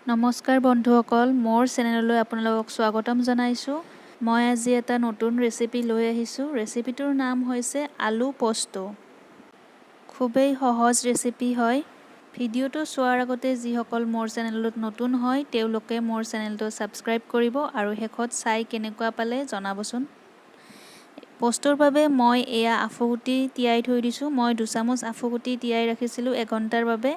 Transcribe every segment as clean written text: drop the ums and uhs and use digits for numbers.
নমস্কাৰ বন্ধুসকল, মোৰ চেনেললৈ আপোনালোকক স্বাগতম জনাইছোঁ। মই আজি এটা নতুন ৰেচিপি লৈ আহিছোঁ। ৰেচিপিটোৰ নাম হৈছে আলু পোস্ত। খুবেই সহজ ৰেচিপি হয়। ভিডিঅ'টো চোৱাৰ আগতে যিসকল মোৰ চেনেলত নতুন হয় তেওঁলোকে মোৰ চেনেলটো ছাবস্ক্ৰাইব কৰিব আৰু শেষত চাই কেনেকুৱা পালে জনাবচোন। পোস্তৰ বাবে মই এয়া আফুগুটি তিয়াই থৈ দিছোঁ। মই 2 চামুচ আফুগুটি তিয়াই ৰাখিছিলোঁ 1 ঘণ্টাৰ বাবে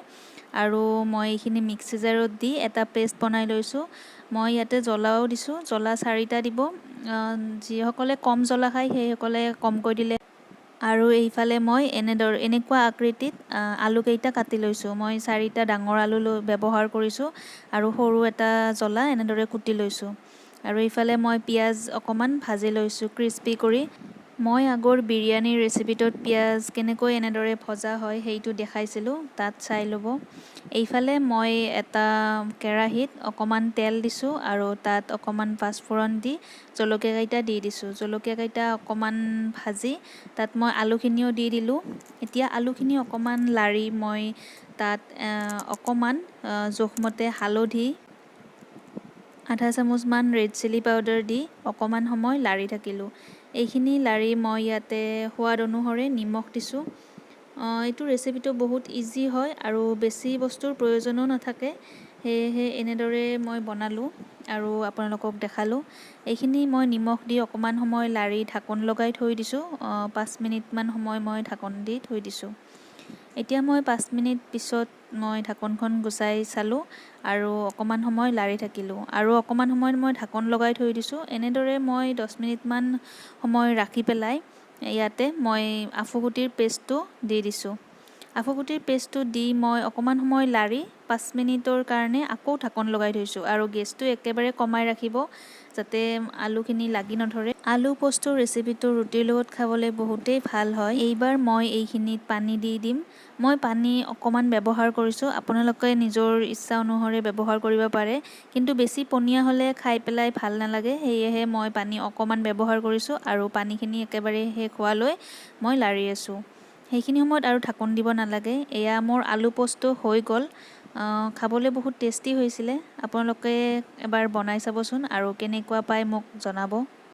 আৰু মই এইখিনি মিক্সি জাৰত দি এটা পেষ্ট বনাই লৈছোঁ। মই ইয়াতে জ্বলাও দিছোঁ, জ্বলা 4টা দিব। যিসকলে কম জ্বলা খায় সেইসকলে কমকৈ দিলে। আৰু এইফালে মই এনেকুৱা আকৃতিত আলুকেইটা কাটি লৈছোঁ। মই 4টা ডাঙৰ আলু ব্যৱহাৰ কৰিছোঁ আৰু সৰু এটা জ্বলা এনেদৰে কুটি লৈছোঁ। আৰু এইফালে মই পিঁয়াজ অকণমান ভাজি লৈছোঁ ক্ৰিস্পি কৰি। মই আগৰ বিৰিয়ানীৰ ৰেচিপিটোত পিঁয়াজ কেনেকৈ এনেদৰে ভজা হয় সেইটো দেখাইছিলোঁ, তাত চাই ল'ব। এইফালে মই এটা কেৰাহীত অকণমান তেল দিছোঁ আৰু তাত অকণমান পাঁচফোৰণ দি জলকীয়াকেইটা দি দিছোঁ। জলকীয়াকেইটা অকণমান ভাজি তাত মই আলুখিনিও দি দিলোঁ। এতিয়া আলুখিনি অকণমান লাৰি মই তাত অকণমান জোখমতে হালধি, আধা চামুচমান ৰেড চিলি পাউডাৰ দি অকণমান সময় লাৰি থাকিলোঁ। এইখিনি লাৰি মই ইয়াতে সোৱাদ অনুসৰি নিমখ দিছোঁ। এইটো ৰেচিপিটো বহুত ইজি হয় আৰু বেছি বস্তুৰ প্ৰয়োজনো নাথাকে। সেয়েহে এনেদৰে মই বনালোঁ আৰু আপোনালোকক দেখালোঁ। এইখিনি মই নিমখ দি অকণমান সময় লাৰি ঢাকন লগাই থৈ দিছোঁ। 5 মিনিটমান সময় মই ঢাকন দি থৈ দিছোঁ। এতিয়া মই 5 মিনিট পিছত মই ঢাকনখন গুচাই চালোঁ আৰু অকণমান সময় লাৰি থাকিলোঁ আৰু অকণমান সময়ত মই ঢাকন লগাই থৈ দিছোঁ। এনেদৰে মই 10 মিনিটমান সময় ৰাখি পেলাই ইয়াতে মই আফুগুটিৰ পেষ্টটো দি দিছোঁ। আফুগুটিৰ পেষ্টটো দি মই অকণমান সময় লাৰি 5 মিনিটৰ কাৰণে আকৌ ঢাকন লগাই থৈছোঁ আৰু গেছটো একেবাৰে কমাই ৰাখিব যাতে আলুখিনি লাগি নধৰে। আলু পোস্তৰ ৰেচিপিটো ৰুটিৰ লগত খাবলৈ বহুতেই ভাল হয়। এইবাৰ মই এইখিনিত পানী দি দিম। মই পানী অকণমান ব্যৱহাৰ কৰিছোঁ, আপোনালোকে নিজৰ ইচ্ছা অনুসৰি ব্যৱহাৰ কৰিব পাৰে, কিন্তু বেছি পনীয়া হ'লে খাই পেলাই ভাল নালাগে। সেয়েহে মই পানী অকণমান ব্যৱহাৰ কৰিছোঁ আৰু পানীখিনি একেবাৰে শেষ হোৱালৈ মই লাৰি আছোঁ। সেইখিনি সময়ত আৰু ঢাকন দিব নালাগে। এয়া মোৰ আলু পোস্ত হৈ গ'ল। খাবলৈ বহুত টেষ্টি হৈছিলে। আপোনালোকে এবাৰ বনাই চাবচোন আৰু কেনেকুৱা পায় মোক জনাব।